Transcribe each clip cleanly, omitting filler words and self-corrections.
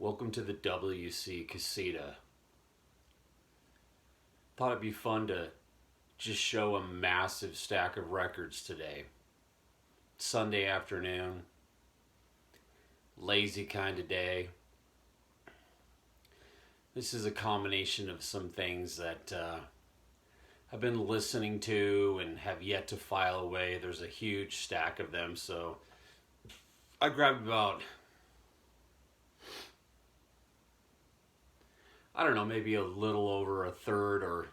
Welcome to the WC Casita. Thought it'd be fun to just show a massive stack of records today. Sunday afternoon, lazy kind of day. This is a combination of some things that I've been listening to and have yet to file away. There's a huge stack of them, so I grabbed about, I don't know, maybe a little over a third or a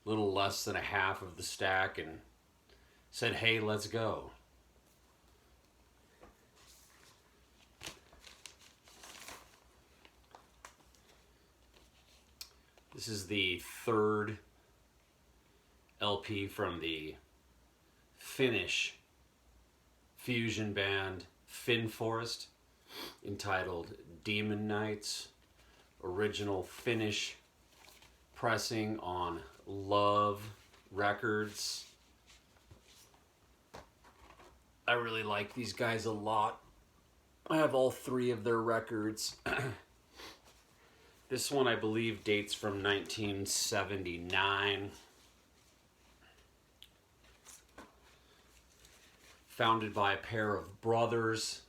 little less than a half of the stack and said, hey, let's go. This is the third LP from the Finnish fusion band Finnforest, entitled Demon Nights. Original Finnish pressing on Love Records. I really like these guys a lot. I have all three of their records. This one I believe dates from 1979. Founded by a pair of brothers.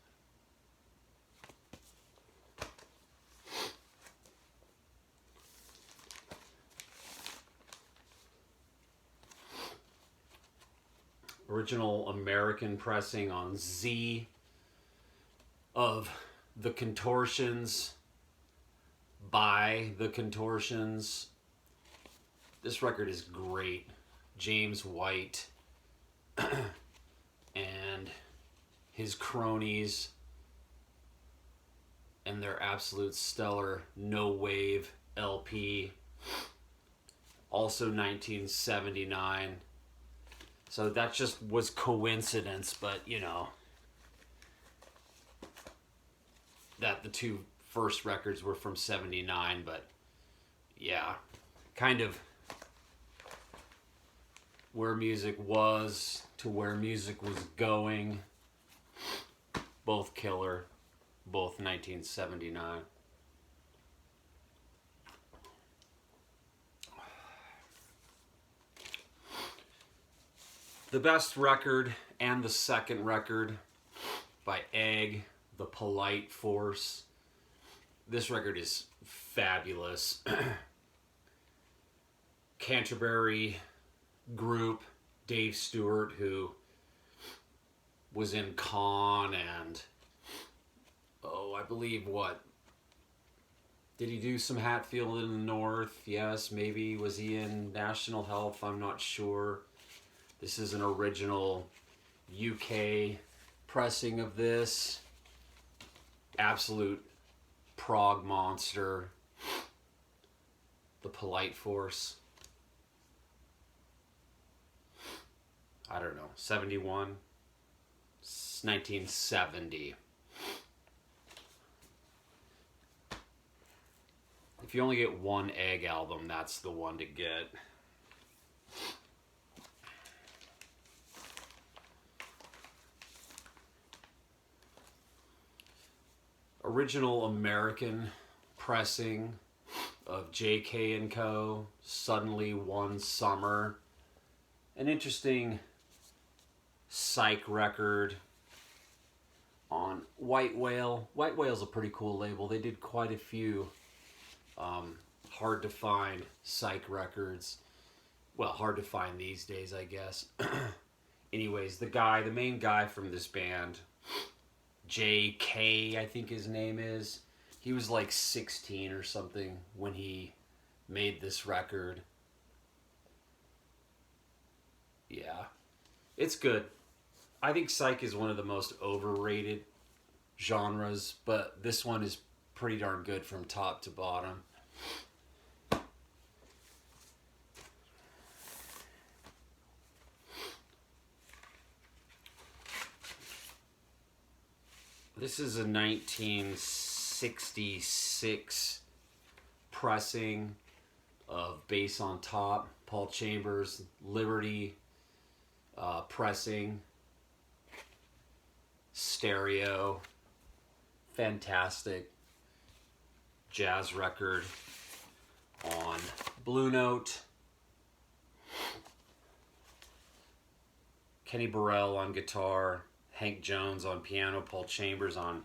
Original American pressing on Z of The Contortions by The Contortions. This record is great. James White and his cronies and their absolute stellar No Wave LP. Also 1979. So that just was coincidence, but you know, that the two first records were from 79, but yeah, kind of where music was to where music was going. Both killer, both 1979. The best record and the second record by Egg, The Polite Force. This record is fabulous. Canterbury group, Dave Stewart, who was in Con and, I believe what? Did he do some Hatfield in the North? Yes, maybe. Was he in National Health? I'm not sure. This is an original UK pressing of this. Absolute prog monster. The Polite Force. I don't know, 71? It's 1970. If you only get one Egg album, that's the one to get. Original American pressing of J.K. & Co. Suddenly One Summer. An interesting psych record on White Whale. White Whale's a pretty cool label. They did quite a few hard to find psych records. Well, hard to find these days, I guess. Anyways, the main guy from this band, J.K., I think his name is. He was like 16 or something when he made this record. Yeah, it's good. I think psych is one of the most overrated genres, but this one is pretty darn good from top to bottom. This is a 1966 pressing of Bass on Top, Paul Chambers, Liberty pressing, stereo, fantastic. jazz record on Blue Note. Kenny Burrell on guitar, Hank Jones on piano, Paul Chambers on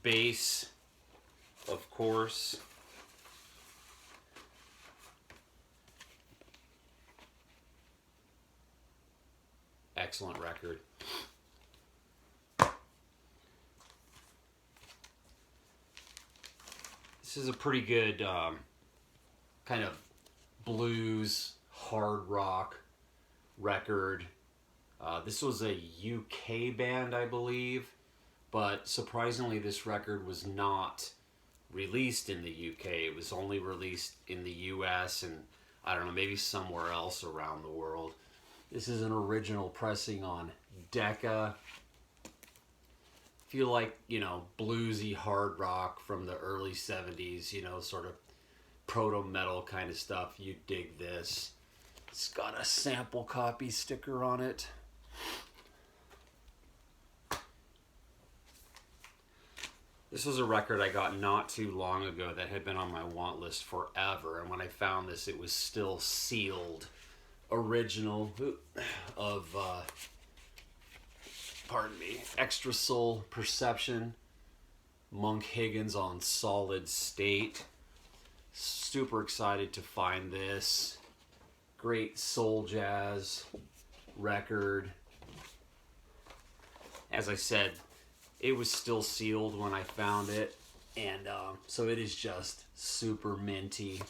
bass, of course. Excellent record. This is a pretty good kind of blues, hard rock record. This was a UK band, I believe, but surprisingly this record was not released in the UK. It was only released in the US and I don't know, maybe somewhere else around the world. This is an original pressing on Decca. If you like, you know, bluesy hard rock from the early 70s, you know, sort of proto-metal kind of stuff, you dig this. It's got a sample copy sticker on it. This was a record I got not too long ago that had been on my want list forever, and when I found this, it was still sealed. Original of, pardon me, Extra Soul Perception, Monk Higgins on Solid State. Super excited to find this. Great soul jazz record. As I said, it was still sealed when I found it, and so it is just super minty.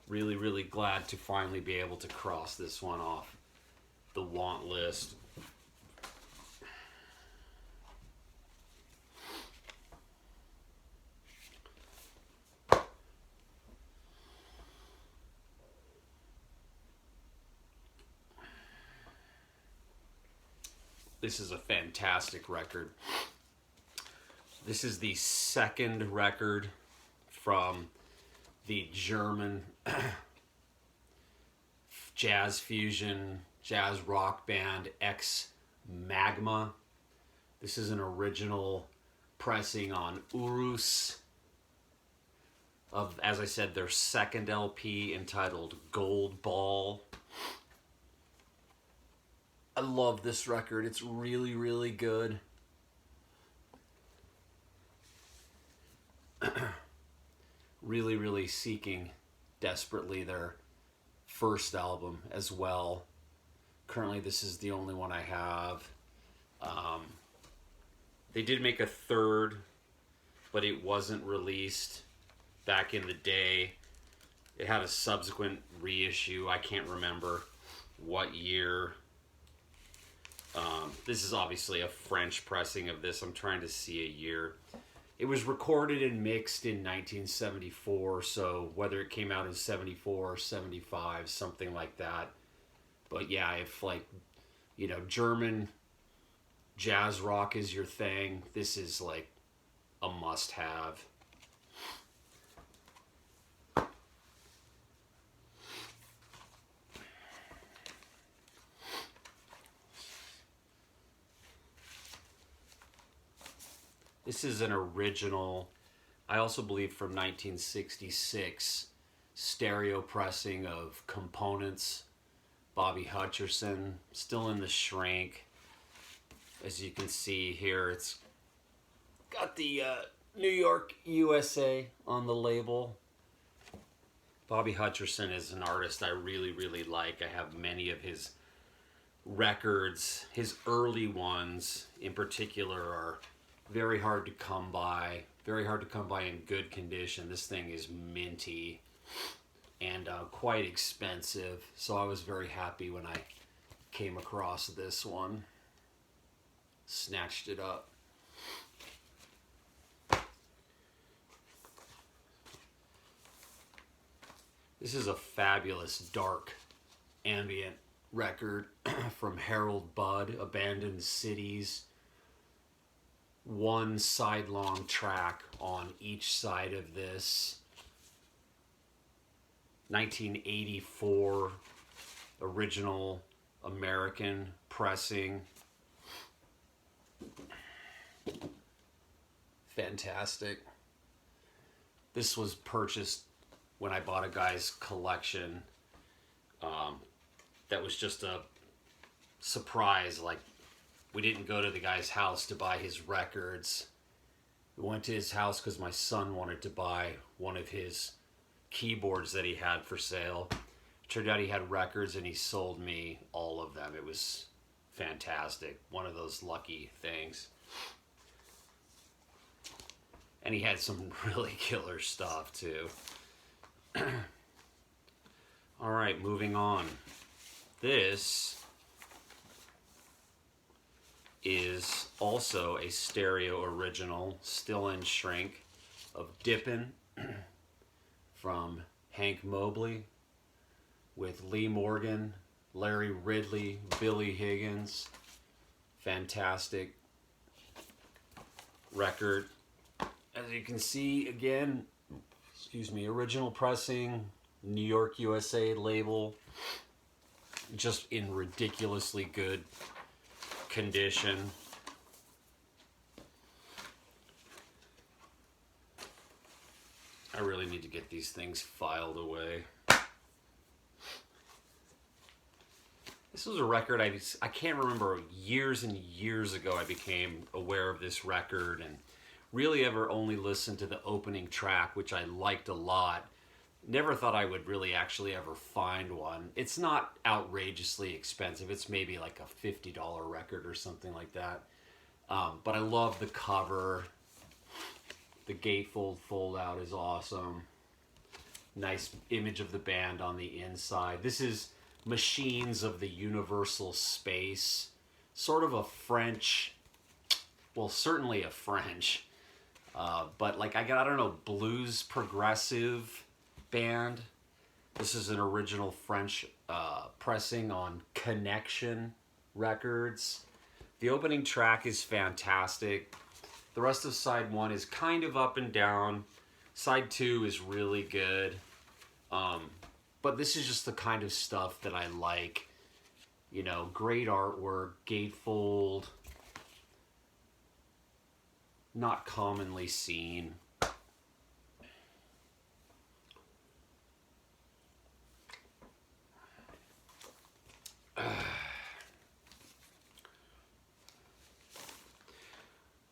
Really, really glad to finally be able to cross this one off the want list. This is a fantastic record. This is the second record from the German jazz fusion, jazz rock band Ex Magma. This is an original pressing on Urus of, as I said, their second LP entitled Gold Ball. I love this record. It's really, really good. Really, really seeking desperately their first album as well. Currently, this is the only one I have. They did make a third, but it wasn't released back in the day. It had a subsequent reissue. I can't remember what year. This is obviously a French pressing of this. I'm trying to see a year. It was recorded and mixed in 1974, so whether it came out in 74 or 75, something like that. But yeah, if, like, you know, German jazz rock is your thing, this is like a must-have. This is an original, I also believe from 1966, stereo pressing of Components, Bobby Hutcherson, still in the shrink. As you can see here, it's got the New York, USA on the label. Bobby Hutcherson is an artist I really, really like. I have many of his records. His early ones in particular are very hard to come by. Very hard to come by in good condition. This thing is minty and quite expensive. So I was very happy when I came across this one. Snatched it up. This is a fabulous dark ambient record from Harold Budd, Abandoned Cities. One sidelong track on each side of this. 1984 original American pressing. Fantastic. This was purchased when I bought a guy's collection. That was just a surprise. Like, we didn't go to the guy's house to buy his records. We went to his house because my son wanted to buy one of his keyboards that he had for sale. Turned out he had records and he sold me all of them. It was fantastic. One of those lucky things. And he had some really killer stuff too. All right, moving on. This is also a stereo original, still in shrink, of Dippin' from Hank Mobley with Lee Morgan, Larry Ridley, Billy Higgins. Fantastic record. As you can see, again, original pressing, New York, USA label, just in ridiculously good condition. I really need to get these things filed away. This was a record I can't remember, years and years ago I became aware of this record and really ever only listened to the opening track, which I liked a lot. Never thought I would really actually ever find one. It's not outrageously expensive. It's maybe like a $50 record or something like that. But I love the cover. The gatefold fold out is awesome. Nice image of the band on the inside. This is Machines of the Universal Space. Sort of a French, well, certainly a French, but like I don't know, blues progressive band. This is an original French pressing on Connection Records. The opening track is fantastic. The rest of side 1 is kind of up and down. Side 2 is really good. But this is just the kind of stuff that I like. You know, great artwork, gatefold, not commonly seen.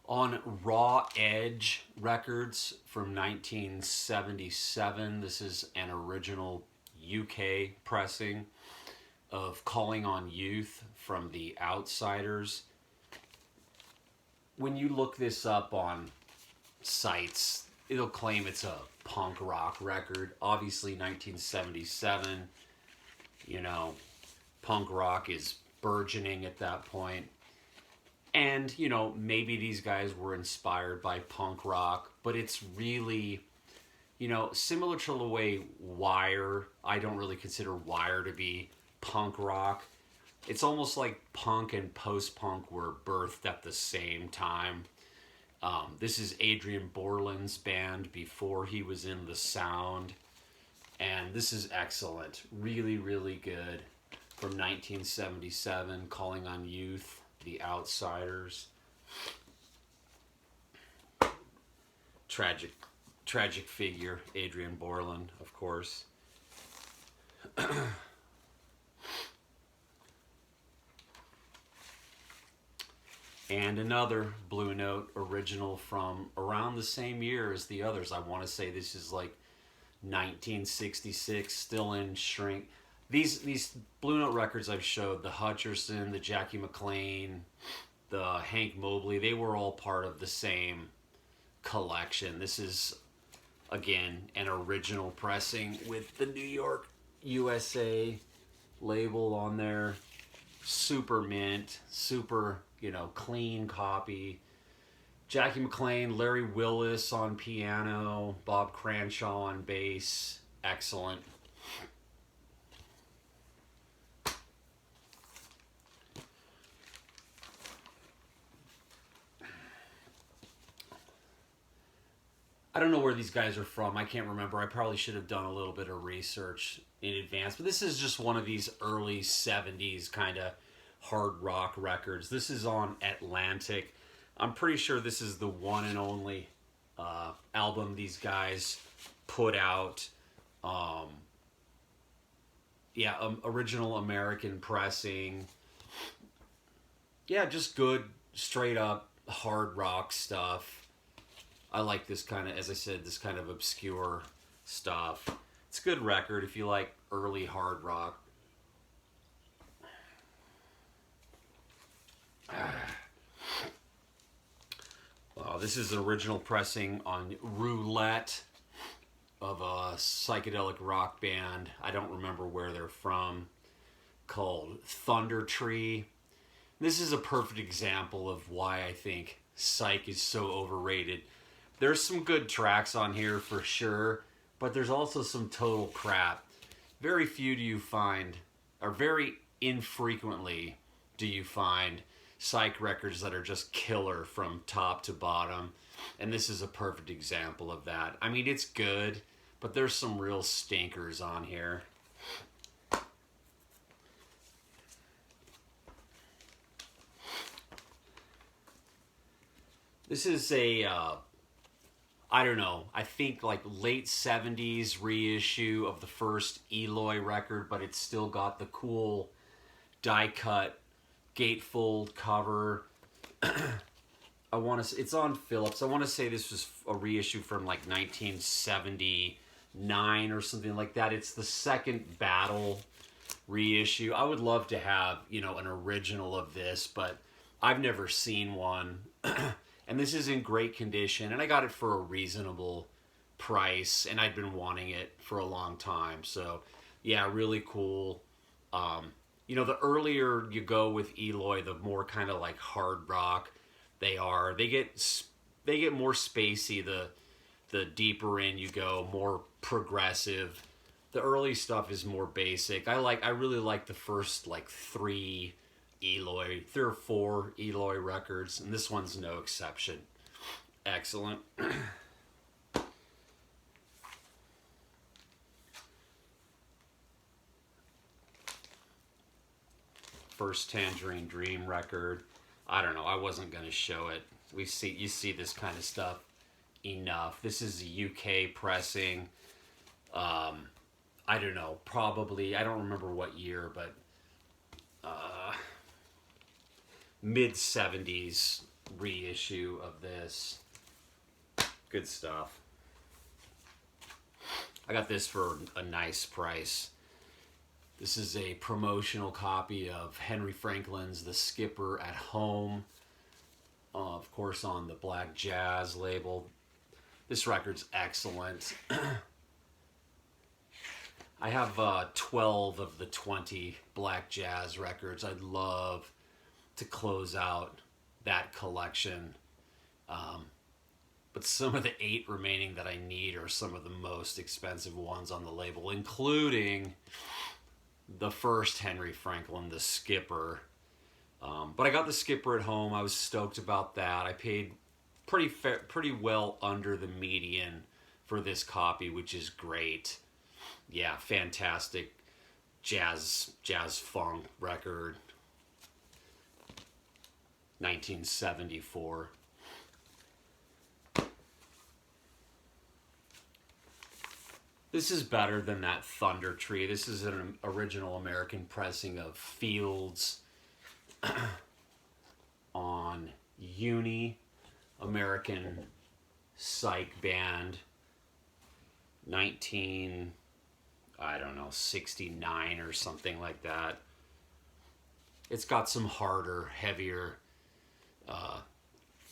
On Raw Edge Records from 1977, this is an original UK pressing of Calling on Youth from The Outsiders. When you look this up on sites, it'll claim it's a punk rock record. Obviously 1977, you know, punk rock is burgeoning at that point. And, you know, maybe these guys were inspired by punk rock, but it's really, you know, similar to the way Wire, I don't really consider Wire to be punk rock. It's almost like punk and post-punk were birthed at the same time. This is Adrian Borland's band before he was in The Sound. And this is excellent. Really, really good. From 1977, Calling on Youth, The Outsiders. Tragic figure, Adrian Borland, of course. And another Blue Note original from around the same year as the others. I want to say this is like 1966, still in shrink. These Blue Note records I've showed, the Hutcherson, the Jackie McLean, the Hank Mobley, they were all part of the same collection. This is, again, an original pressing with the New York, USA label on there. Super mint, super, you know, clean copy. Jackie McLean, Larry Willis on piano, Bob Cranshaw on bass. Excellent. I don't know where these guys are from. I can't remember. I probably should have done a little bit of research in advance. But this is just one of these early 70s kind of hard rock records. This is on Atlantic. I'm pretty sure this is the one and only album these guys put out. Yeah, original American pressing. Yeah, just good, straight up hard rock stuff. I like this kind of, as I said, this kind of obscure stuff. It's a good record if you like early hard rock. Wow, this is an original pressing on Roulette of a psychedelic rock band. I don't remember where they're from, called Thunder Tree. This is a perfect example of why I think psych is so overrated. There's some good tracks on here for sure, but there's also some total crap. Very few do you find, or very infrequently do you find psych records that are just killer from top to bottom. And this is a perfect example of that. I mean, it's good, but there's some real stinkers on here. This is a, I don't know, I think like late 70s reissue of the first Eloy record, but it's still got the cool die cut gatefold cover. I want to, it's on Phillips. I want to say this was a reissue from like 1979 or something like that. It's the second Battle reissue. I would love to have, you know, an original of this, but I've never seen one. And this is in great condition, and I got it for a reasonable price, and I'd been wanting it for a long time. So, yeah, really cool. You know, the earlier you go with Eloy, the more kind of like hard rock they are. They get more spacey the deeper in you go, more progressive. The early stuff is more basic. I really like the first like three or four Eloy records, and this one's no exception. Excellent. First Tangerine Dream record. I don't know, I wasn't going to show it. You see this kind of stuff enough. This is a UK pressing. I don't know, probably, I don't remember what year, but mid-70s reissue of this. Good stuff. I got this for a nice price. This is a promotional copy of Henry Franklin's The Skipper at Home, of course on the Black Jazz label. This record's excellent. I have 12 of the 20 Black Jazz records. I'd love to close out that collection. But some of the 8 remaining that I need are some of the most expensive ones on the label, including the first Henry Franklin, The Skipper. But I got The Skipper at Home. I was stoked about that. I paid pretty well under the median for this copy, which is great. Yeah, fantastic jazz funk record. 1974. This is better than that Thunder Tree. This is an original American pressing of Fields on Uni, American psych band, 69 or something like that. It's got some harder, heavier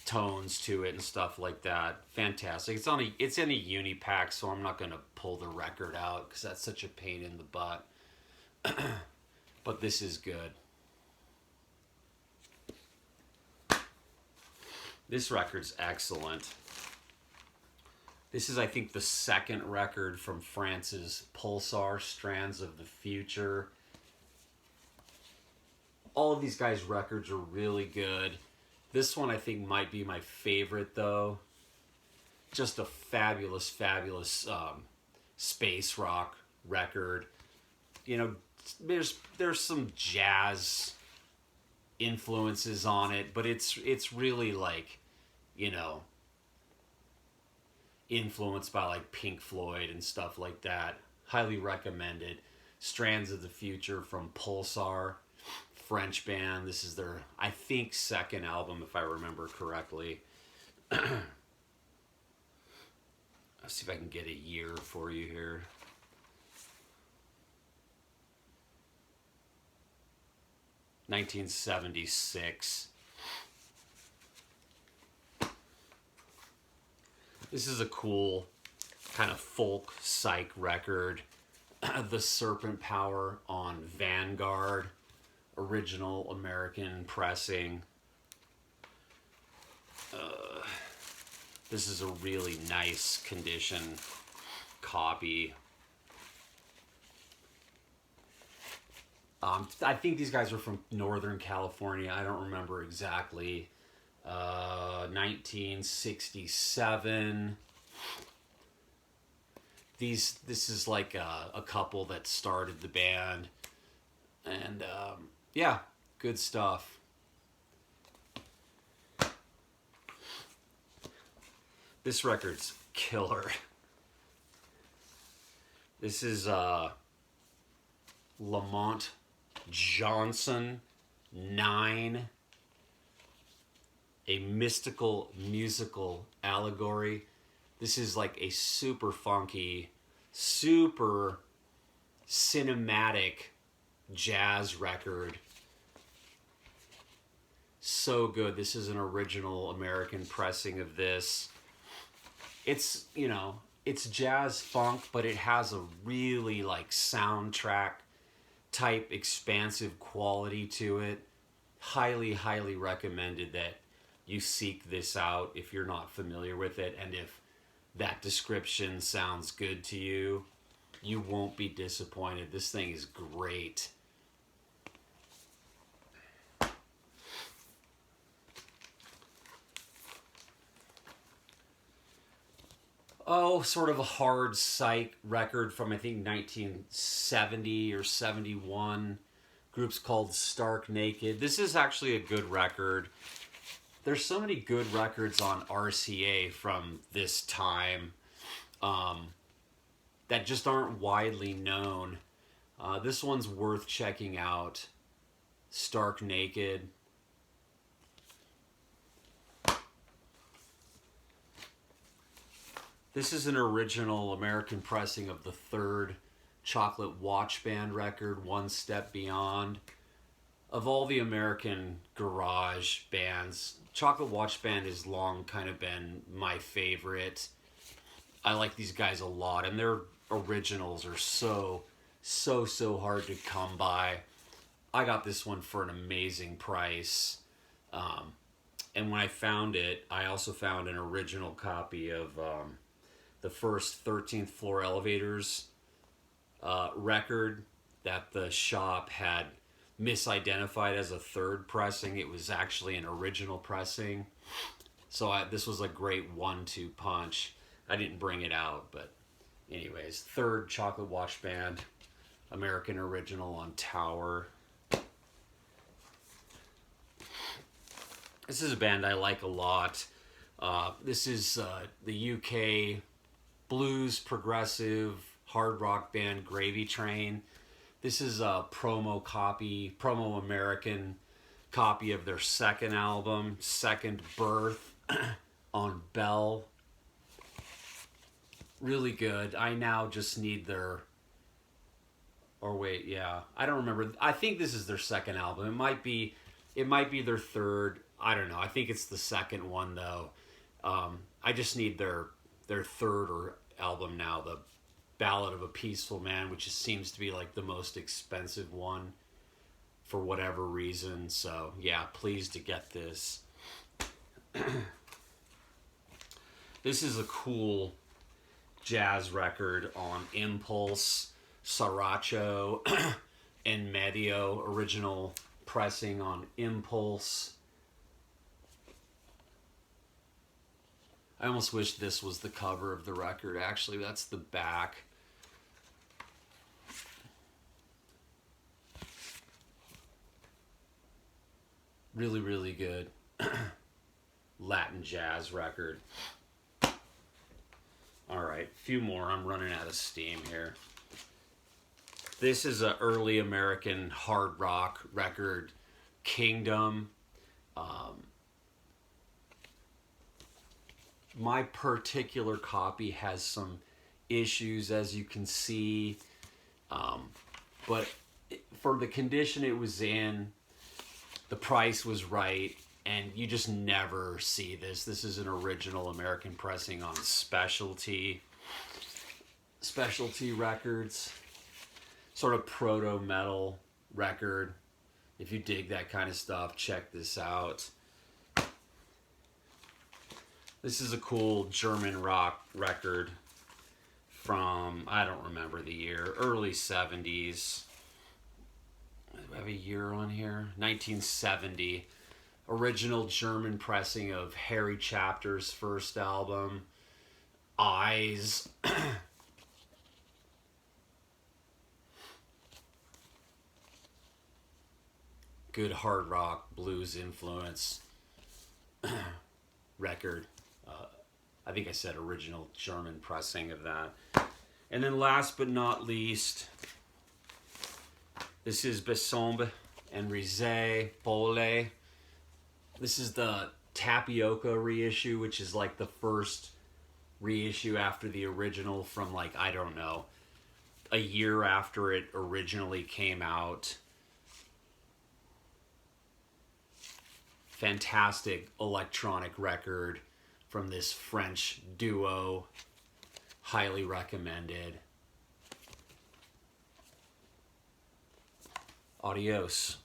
tones to it and stuff like that. Fantastic. It's in a uni pack, so I'm not going to pull the record out because that's such a pain in the butt. But this is good. This record's excellent. This is, I think, the second record from France's Pulsar, Strands of the Future. All of these guys' records are really good. This one, I think, might be my favorite, though. Just a fabulous, fabulous space rock record. You know, there's some jazz influences on it, but it's really like, you know, influenced by like Pink Floyd and stuff like that. Highly recommended. Strands of the Future from Pulsar, French band. This is their, I think, second album, if I remember correctly. Let's see if I can get a year for you here. (1976). This is a cool kind of folk psych record. The Serpent Power on Vanguard, original American pressing. This is a really nice condition copy. I think these guys are from Northern California. I don't remember exactly. 1967. This is like a couple that started the band, and yeah, good stuff. This record's killer. This is Lamont Johnson 9, a mystical musical allegory. This is like a super funky, super cinematic jazz record. So good. This is an original American pressing of this. It's, you know, it's jazz funk, but it has a really like soundtrack type expansive quality to it. Highly, highly recommended that you seek this out if you're not familiar with it, and if that description sounds good to you, you won't be disappointed. This thing is great. Oh, sort of a hard psych record from, I think, 1970 or 71. Group's called Stark Naked. This is actually a good record. There's so many good records on RCA from this time that just aren't widely known. This one's worth checking out. Stark Naked. This is an original American pressing of the third Chocolate Watch Band record, One Step Beyond. Of all the American garage bands, Chocolate Watch Band has long kind of been my favorite. I like these guys a lot, and their originals are so hard to come by. I got this one for an amazing price. And when I found it, I also found an original copy of the first 13th Floor Elevators record that the shop had misidentified as a third pressing. It was actually an original pressing. So this was a great 1-2 punch. I didn't bring it out, but anyways, third Chocolate Watch Band, American original on Tower. This is a band I like a lot. This is the UK blues, progressive, hard rock band Gravy Train. This is a promo American copy of their second album, Second Birth, on Bell. Really good. I now just need their... Or wait, yeah. I don't remember. I think this is their second album. It might be their third. I don't know. I think it's the second one, though. I just need their third album now, the Ballad of a Peaceful Man, which seems to be like the most expensive one for whatever reason. So yeah, pleased to get this. This is a cool jazz record on Impulse, Sriracho, and Medio, original pressing on Impulse. I almost wish this was the cover of the record. Actually, that's the back. Really, really good Latin jazz record. All right, few more. I'm running out of steam here. This is an early American hard rock record, Kingdom. My particular copy has some issues, as you can see, but for the condition it was in, the price was right, and you just never see this. This is an original American pressing on specialty records, sort of proto metal record. If you dig that kind of stuff, check this out. This is a cool German rock record from, I don't remember the year, early 70s. Do I have a year on here? 1970. Original German pressing of Harry Chapter's first album, Eyes. Good hard rock, blues influence record. I think I said original German pressing of that. And then last but not least, this is Besombe and Rizet Bole. This is the Tapioca reissue, which is like the first reissue after the original from, like, I don't know, a year after it originally came out. Fantastic electronic record from this French duo. Highly recommended. Adios.